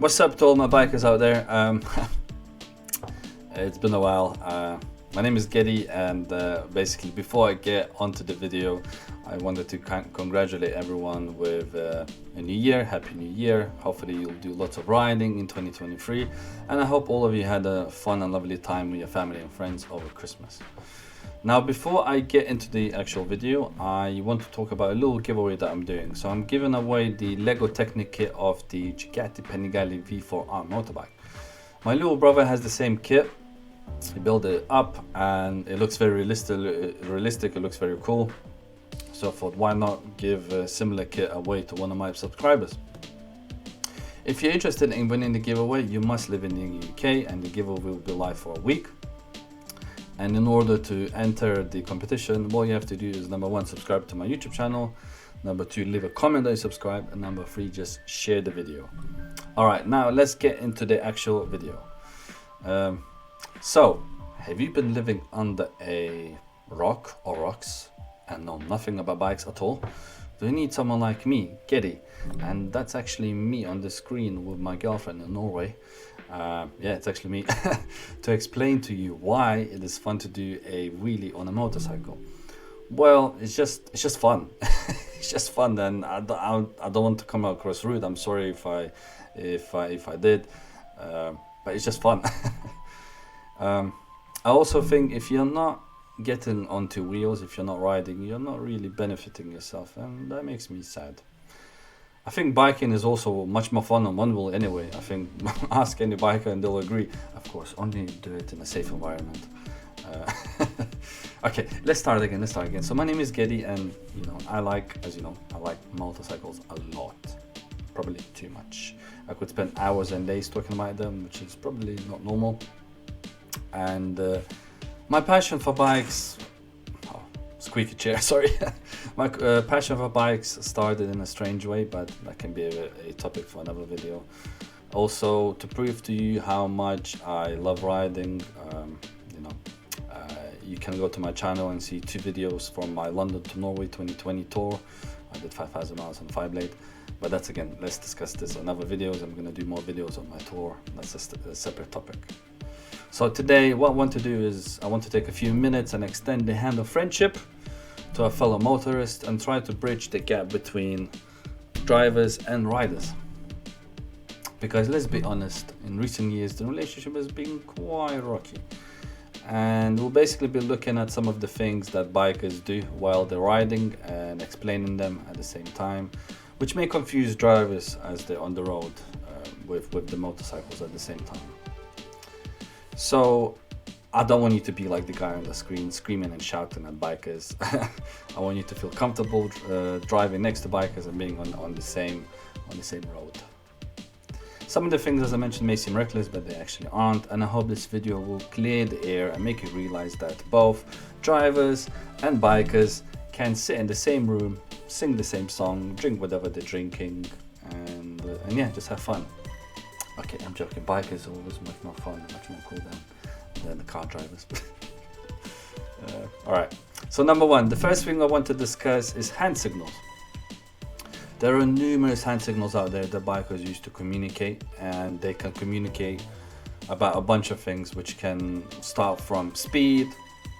What's up to all my bikers out there? It's been a while. My name is Getty, and basically before I get onto the video, I wanted to congratulate everyone with a new year. Happy New Year. Hopefully you'll do lots of riding in 2023, and I hope all of you had a fun and lovely time with your family and friends over Christmas. Now, before I get into the actual video, I want to talk about a little giveaway that I'm doing. So I'm giving away the Lego Technic kit of the DUCATI Panigale V4R motorbike. My little brother has the same kit. He built it up and it looks very realistic. It looks very cool. So I thought, why not give a similar kit away to one of my subscribers? If you're interested in winning the giveaway, you must live in the UK, and the giveaway will be live for a week. And in order to enter the competition, all you have to do is number 1, subscribe to my YouTube channel, number 2, leave a comment that you subscribe, and number 3, just share the video. Alright, now let's get into the actual video. So, have you been living under a rock or rocks and know nothing about bikes at all? Do you need someone like me, Getty? And that's actually me on the screen with my girlfriend in Norway. Yeah, it's actually me. To explain to you why it is fun to do a wheelie on a motorcycle. Well, it's just fun. It's just fun, and I don't want to come across rude. I'm sorry if I did, but it's just fun. I also think if you're not getting onto wheels, if you're not riding, you're not really benefiting yourself, and that makes me sad. I think biking is also much more fun on one wheel anyway. I think ask any biker and they'll agree. Of course, only do it in a safe environment. Okay, let's start again. So my name is Getty, and I like motorcycles a lot. Probably too much. I could spend hours and days talking about them, which is probably not normal. And my passion for bikes, squeaky chair, sorry. My passion for bikes started in a strange way, but that can be a topic for another video. Also, to prove to you how much I love riding, you can go to my channel and see 2 videos from my London to Norway 2020 tour. I did 5,000 miles on Fireblade, but that's, again, let's discuss this on other videos. I'm going to do more videos on my tour. That's a separate topic. So today what I want to do is I want to take a few minutes and extend the hand of friendship to a fellow motorist and try to bridge the gap between drivers and riders. Because let's be honest, in recent years the relationship has been quite rocky. And we'll basically be looking at some of the things that bikers do while they're riding and explaining them at the same time, which may confuse drivers as they're on the road with the motorcycles at the same time. So I don't want you to be like the guy on the screen screaming and shouting at bikers. I want you to feel comfortable driving next to bikers and being on the same road. Some of the things, as I mentioned, may seem reckless, but they actually aren't, and I hope this video will clear the air and make you realize that both drivers and bikers can sit in the same room, sing the same song, drink whatever they're drinking, and yeah, just have fun. Okay, I'm joking. Bikers are always much more fun and much more cool than the car drivers. Alright, so number 1, the first thing I want to discuss is hand signals. There are numerous hand signals out there that bikers use to communicate, and they can communicate about a bunch of things, which can start from speed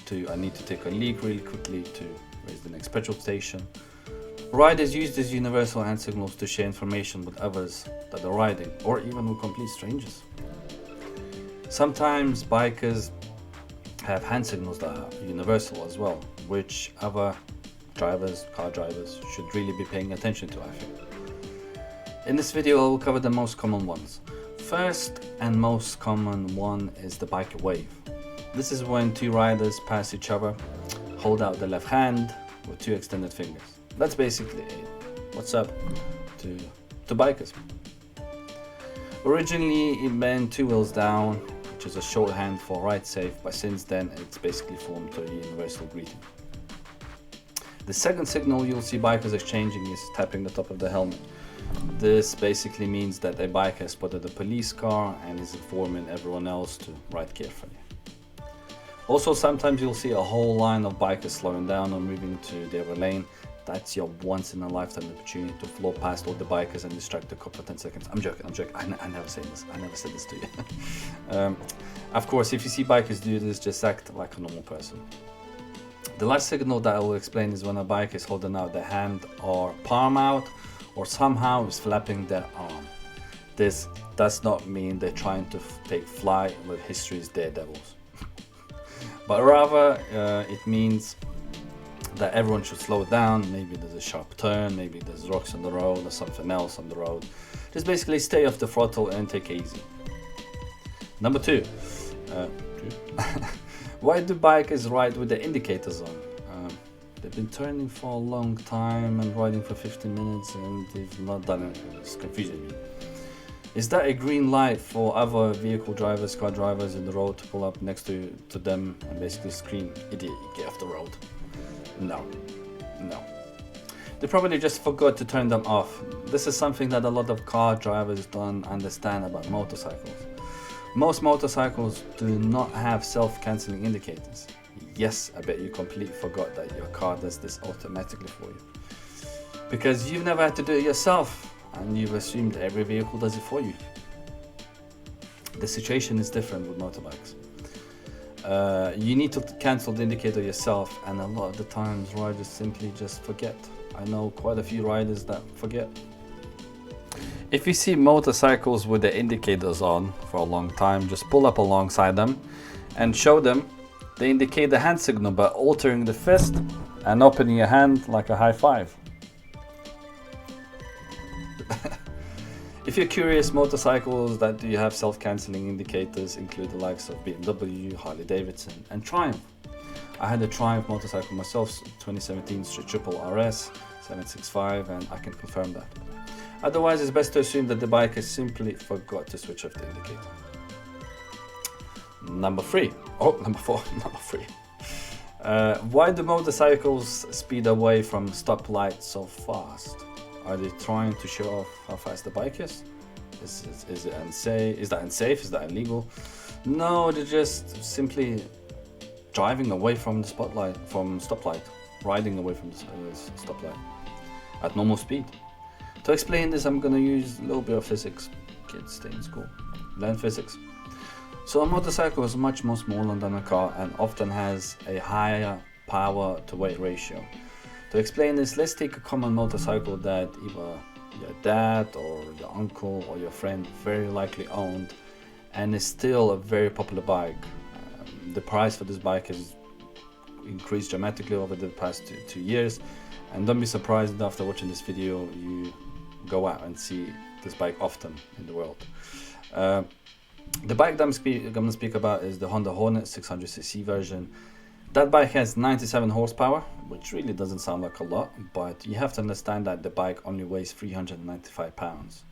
to I need to take a leak really quickly to raise the next petrol station. Riders use these universal hand signals to share information with others that are riding, or even with complete strangers. Sometimes bikers have hand signals that are universal as well, which other car drivers should really be paying attention to, I think. In this video I will cover the most common ones. First and most common one is the biker wave. This is when 2 riders pass each other, hold out the left hand with 2 extended fingers. That's basically a what's up to bikers. Originally it meant 2 wheels down, which is a shorthand for ride safe, but since then it's basically formed to a universal greeting. The second signal you'll see bikers exchanging is tapping the top of the helmet. This basically means that a biker spotted a police car and is informing everyone else to ride carefully. Also, sometimes you'll see a whole line of bikers slowing down or moving to the other lane. That's your once in a lifetime opportunity to flow past all the bikers and distract the cop for 10 seconds. I'm joking. I never say this. I never said this to you. Of course, if you see bikers do this, just act like a normal person. The last signal that I will explain is when a bike is holding out their hand or palm out, or somehow is flapping their arm. This does not mean they're trying to take flight with history's daredevils. But rather, it means that everyone should slow down. Maybe there's a sharp turn, maybe there's rocks on the road or something else on the road. Just basically stay off the throttle and take it easy. Number two, why do bikers ride with the indicators on? They've been turning for a long time and riding for 15 minutes and they've not done it. It's confusing me. Is that a green light for other vehicle drivers, car drivers in the road to pull up next to them and basically scream, "Idiot, get off the road"? No. They probably just forgot to turn them off. This is something that a lot of car drivers don't understand about motorcycles. Most motorcycles do not have self-cancelling indicators. Yes, I bet you completely forgot that your car does this automatically for you. Because you've never had to do it yourself and you've assumed every vehicle does it for you. The situation is different with motorbikes. You need to cancel the indicator yourself, and a lot of the times riders simply just forget. I know quite a few riders that forget. If you see motorcycles with the indicators on for a long time, just pull up alongside them and show them they indicate the hand signal by altering the fist and opening your hand like a high five. If you're curious, motorcycles that do have self-cancelling indicators include the likes of BMW, Harley Davidson and Triumph. I had a Triumph motorcycle myself, 2017 Triple RS 765, and I can confirm that. Otherwise, it's best to assume that the biker simply forgot to switch off the indicator. Number three. Why do motorcycles speed away from stoplights so fast? Are they trying to show off how fast the bike is? Is it unsafe? Is that unsafe? Is that illegal? No, they're just simply driving away from the stoplight, riding away from the stoplight at normal speed. To explain this, I'm gonna use a little bit of physics. Kids, stay in school, learn physics. So a motorcycle is much more smaller than a car and often has a higher power to weight ratio. To explain this, let's take a common motorcycle that either your dad or your uncle or your friend very likely owned and is still a very popular bike. The price for this bike has increased dramatically over the past two years, and don't be surprised after watching this video you go out and see this bike often in the world. The bike that I'm going to speak about is the Honda Hornet 600cc version. That bike has 97 horsepower, which really doesn't sound like a lot, but you have to understand that the bike only weighs 395 pounds.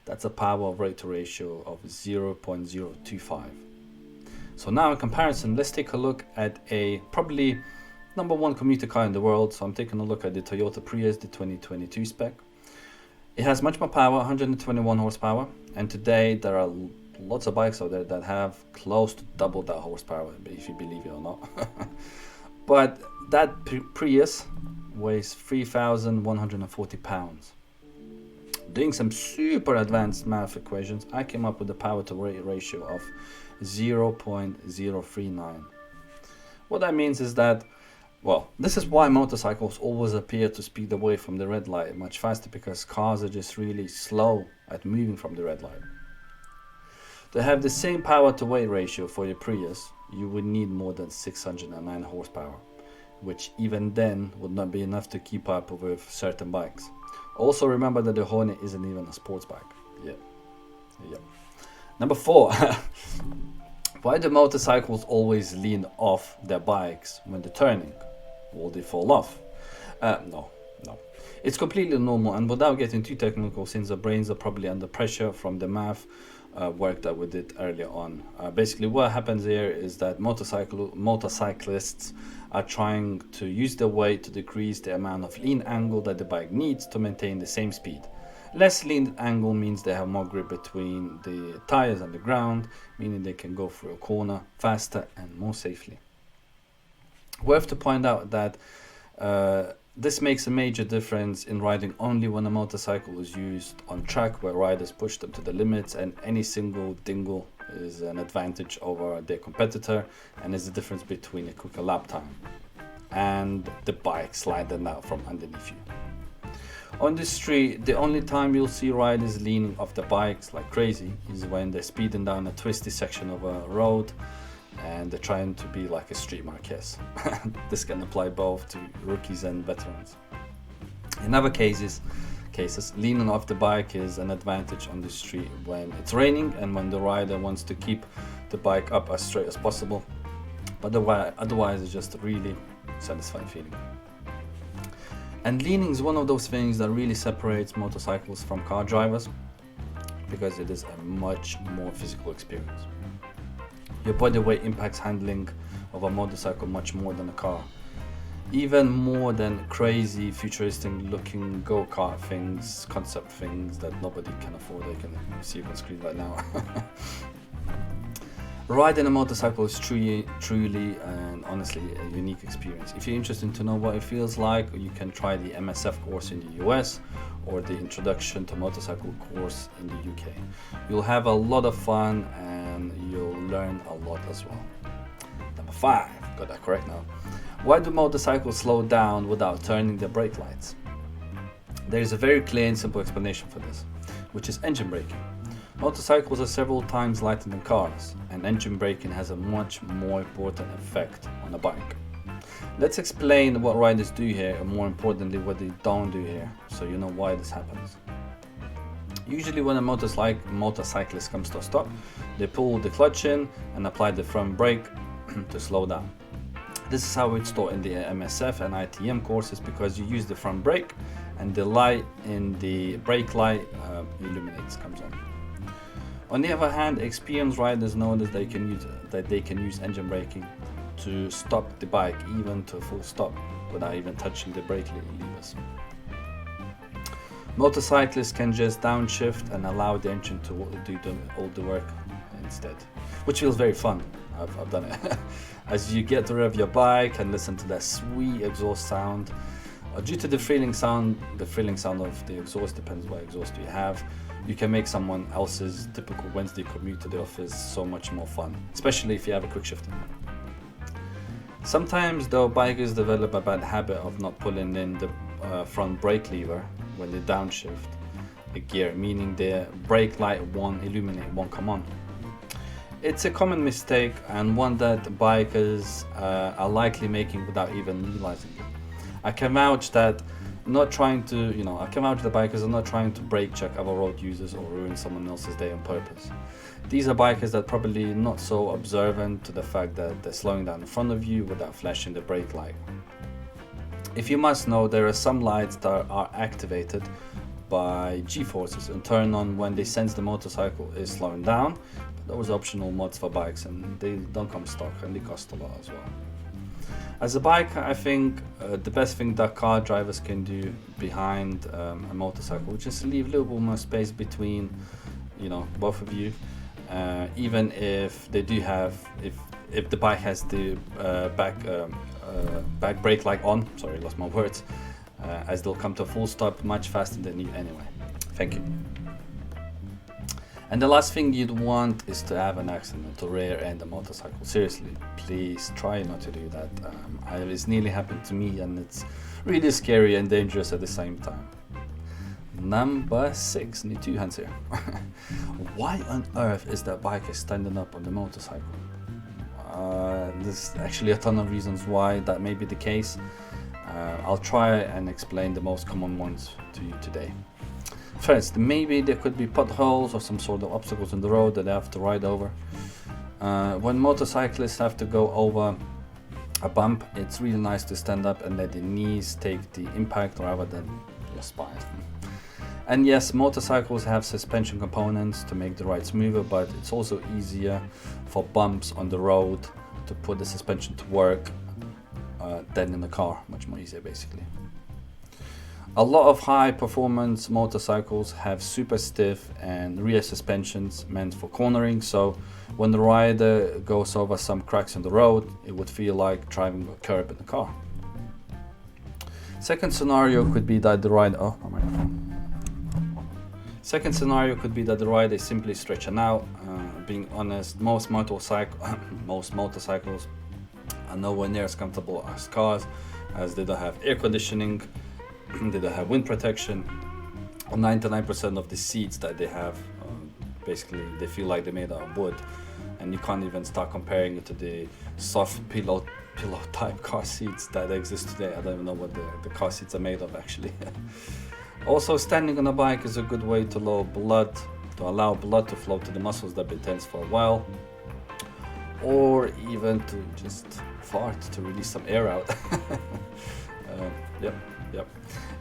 That's a power weight ratio of 0.025. So now in comparison, let's take a look at a probably number one commuter car in the world. So I'm taking a look at the Toyota Prius, the 2022 spec. It has much more power, 121 horsepower, and today there are lots of bikes out there that have close to double that horsepower, if you believe it or not. But that Prius weighs 3,140 pounds. Doing some super advanced math equations, I came up with a power to weight ratio of 0.039. What that means is that, well, this is why motorcycles always appear to speed away from the red light much faster, because cars are just really slow at moving from the red light. To have the same power to weight ratio for your Prius, you would need more than 609 horsepower, which even then would not be enough to keep up with certain bikes. Also remember that the Hornet isn't even a sports bike. Yeah. Number 4. Why do motorcycles always lean off their bikes when they're turning? Will they fall off? No. It's completely normal, and without getting too technical, since the brains are probably under pressure from the math work that we did earlier on. Basically what happens here is that motorcyclists are trying to use their weight to decrease the amount of lean angle that the bike needs to maintain the same speed. Less lean angle means they have more grip between the tires and the ground, meaning they can go through a corner faster and more safely. Worth to point out that This makes a major difference in riding only when a motorcycle is used on track where riders push them to the limits, and any single dingle is an advantage over their competitor and is the difference between a quicker lap time and the bike sliding out from underneath you. On the street, the only time you'll see riders leaning off the bikes like crazy is when they're speeding down a twisty section of a road and they're trying to be like a street Marquez. This can apply both to rookies and veterans. In other cases, leaning off the bike is an advantage on the street when it's raining and when the rider wants to keep the bike up as straight as possible. But otherwise it's just a really satisfying feeling. And leaning is one of those things that really separates motorcycles from car drivers because it is a much more physical experience. Your body weight impacts handling of a motorcycle much more than a car. Even more than crazy futuristic looking go-kart things, concept things that nobody can afford. They can see on screen right now. Riding a motorcycle is truly and honestly a unique experience. If you're interested to know what it feels like, you can try the MSF course in the US or the Introduction to Motorcycle course in the UK. You'll have a lot of fun and you'll learn a lot as well. Number 5, got that correct now. Why do motorcycles slow down without turning their brake lights? There is a very clear and simple explanation for this, which is engine braking. Motorcycles are several times lighter than cars, and engine braking has a much more important effect on a bike. Let's explain what riders do here, and more importantly what they don't do here, so you know why this happens. Usually when a motorcyclist comes to a stop, they pull the clutch in and apply the front brake to slow down. This is how it's taught in the MSF and ITM courses, because you use the front brake and the light in the brake light comes on. On the other hand, experienced riders know that they can use engine braking to stop the bike even to a full stop without even touching the brake levers. Motorcyclists can just downshift and allow the engine to do all the work instead, which feels very fun. I've done it. As you get to rev your bike and listen to that sweet exhaust sound, due to the thrilling sound of the exhaust, depends what exhaust you have, you can make someone else's typical Wednesday commute to the office so much more fun, especially if you have a quick shifter. Sometimes though, bikers develop a bad habit of not pulling in the front brake lever when they downshift a gear, meaning the brake light won't illuminate, won't come on. It's a common mistake and one that bikers are likely making without even realizing it. I can vouch that the bikers are not trying to brake check other road users or ruin someone else's day on purpose. These are bikers that probably not so observant to the fact that they're slowing down in front of you without flashing the brake light. If you must know, there are some lights that are activated by G-forces and turn on when they sense the motorcycle is slowing down. But those are optional mods for bikes and they don't come stock and they cost a lot as well. As a biker, I think the best thing that car drivers can do behind a motorcycle is just leave a little bit more space between, both of you. Even if they do have, if the bike has the back brake light on, sorry, lost my words, as they'll come to a full stop much faster than you anyway. Thank you. And the last thing you'd want is to have an accident to rear end a motorcycle. Seriously, please try not to do that. It's nearly happened to me and it's really scary and dangerous at the same time. Number 6, need 2 hands here. Why on earth is that biker standing up on the motorcycle? There's actually a ton of reasons why that may be the case. I'll try and explain the most common ones to you today. First, maybe there could be potholes or some sort of obstacles in the road that they have to ride over. When motorcyclists have to go over a bump, it's really nice to stand up and let the knees take the impact rather than your spine. And yes, motorcycles have suspension components to make the ride smoother, but it's also easier for bumps on the road to put the suspension to work than in the car. Much more easier, basically. A lot of high performance motorcycles have super stiff and rear suspensions meant for cornering, so when the rider goes over some cracks in the road, it would feel like driving a curb in the car. Second scenario could be that the ride, oh, my microphone. Second scenario could be that the ride is simply stretching out. Being honest, most motorcycles are nowhere near as comfortable as cars, as they don't have air conditioning, they don't have wind protection. 99% of the seats that they have, basically they feel like they're made out of wood, and you can't even start comparing it to the soft pillow type car seats that exist today. I don't even know what the car seats are made of actually. Also, standing on a bike is a good way to allow blood to flow to the muscles that have been tense for a while, or even to just fart to release some air out. Yep.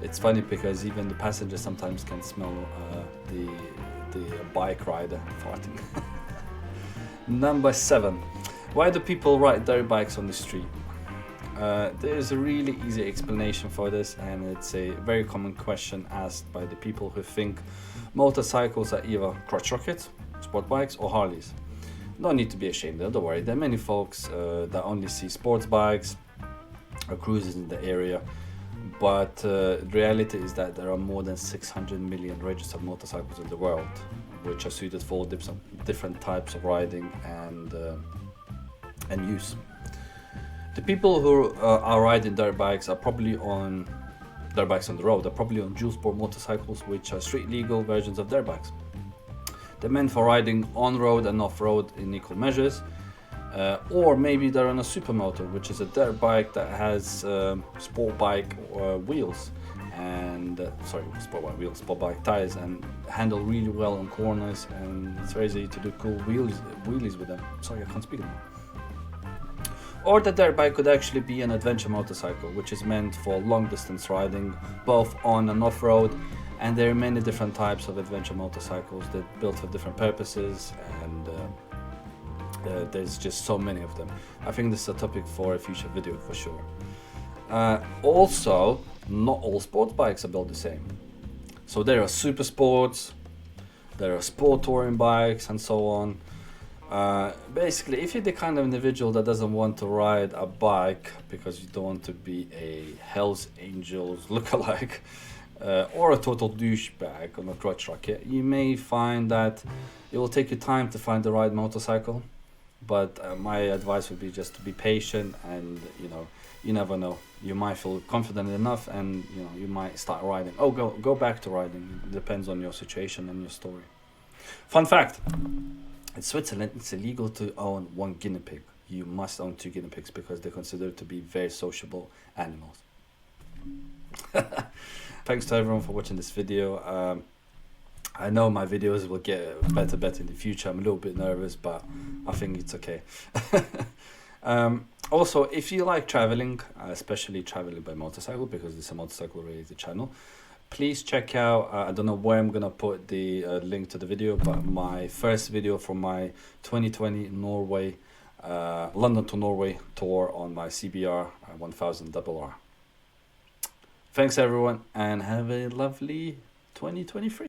It's funny because even the passengers sometimes can smell the bike rider farting. Number 7. Why do people ride dirt bikes on the street? There's a really easy explanation for this, and it's a very common question asked by the people who think motorcycles are either crotch rockets, sport bikes, or Harleys. No need to be ashamed, don't worry. There are many folks that only see sports bikes or cruises in the area, but the reality is that there are more than 600 million registered motorcycles in the world, which are suited for different types of riding and use. The people who are riding dirt bikes are probably on dirt bikes on the road. They're probably on dual sport motorcycles, which are street legal versions of dirt bikes. They're meant for riding on road and off road in equal measures, or maybe they're on a supermoto, which is a dirt bike that has sport bike wheels and sport bike tires, and handle really well on corners, and it's very easy to do cool wheelies with them. Sorry, I can't speak anymore. Or the dirt bike could actually be an adventure motorcycle, which is meant for long distance riding, both on and off road. And there are many different types of adventure motorcycles that are built for different purposes, and there's just so many of them. I think this is a topic for a future video for sure. Also, not all sports bikes are built the same. So there are super sports, there are sport touring bikes, and so on. Basically, if you're the kind of individual that doesn't want to ride a bike because you don't want to be a Hells Angels lookalike, or a total douchebag on a crotch rocket, you may find that it will take you time to find the right motorcycle. But my advice would be just to be patient, and you never know. You might feel confident enough, and you might start riding. Oh, go back to riding. It depends on your situation and your story. Fun fact: in Switzerland, it's illegal to own one guinea pig. You must own 2 guinea pigs because they're considered to be very sociable animals. Thanks to everyone for watching this video. I know my videos will get better in the future. I'm a little bit nervous, but I think it's okay. Also, if you like traveling, especially traveling by motorcycle, because it's a motorcycle related channel, please check out, I don't know where I'm gonna put the link to the video, but my first video from my 2020 Norway, London to Norway tour on my CBR1000RR. Thanks everyone, and have a lovely 2023.